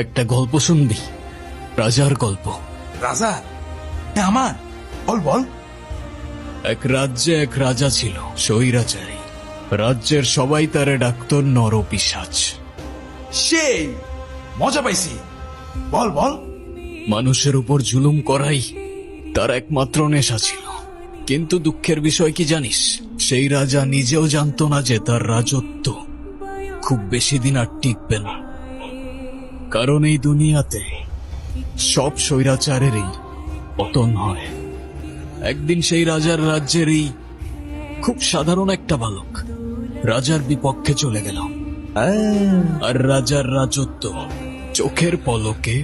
একটা গল্প শুনবি? রাজার গল্প। রাজা? আমার বল বল। এক রাজ্যে এক রাজা ছিল, স্বৈরাচারী। রাজ্যের সবাই তারে ডাকত নরপিশাচ। সেই মজা পাইছি, বল বল। মানুষের উপর জুলুম করাই তার একমাত্র নেশা ছিল। কিন্তু দুঃখের বিষয় কি জানিস? সেই রাজা নিজেও জানতো না যে তার রাজত্ব খুব বেশি দিন আর টিকবে না। কারণ এই দুনিয়াতে সব স্বৈরাচারেরই পতন হয়। একদিন সেই রাজার রাজ্যেরই খুব সাধারণ একটা বালক রাজার বিপক্ষে চলে গেল, আর রাজার রাজত্ব চোখের পলকে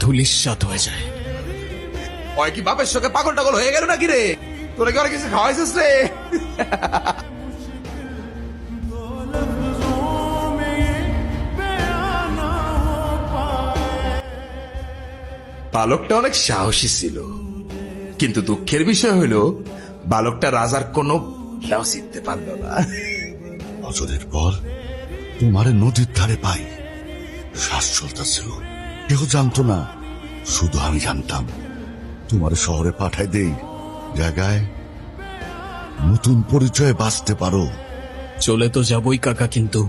ধূলিসাৎ হয়ে যায়। ওই কি বাপের সঙ্গে পাগল টাগল হয়ে গেল নাকি রে? তোরা কি অনেক কিছু খাওয়াইছিস রে? বালকটা অনেক সাহসী ছিল, কিন্তু দুঃখের বিষয় হলো বালকটা রাজার কোনো লাউ চিনতে পারল না। বছরের পর তোমারে নদীর ধারে পাই, শ্বাস চলতেছিল, কেউ জানতো না, শুধু আমি জানতাম। তোমার শহরে পাঠাই দেই, জায়গায় নতুন পরিচয়ে বাঁচতে পারো। চলে তো যাবই কাকা, কিন্তু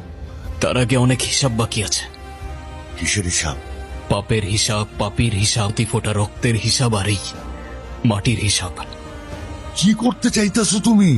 তার আগে অনেক হিসাব বাকি আছে। কিসের হিসাব? পাপের হিসাব, পাপীর হিসাব, ফোটা রক্তের হিসাব, আর এই মাটির হিসাব। কি করতে চাইতেছো তুমি?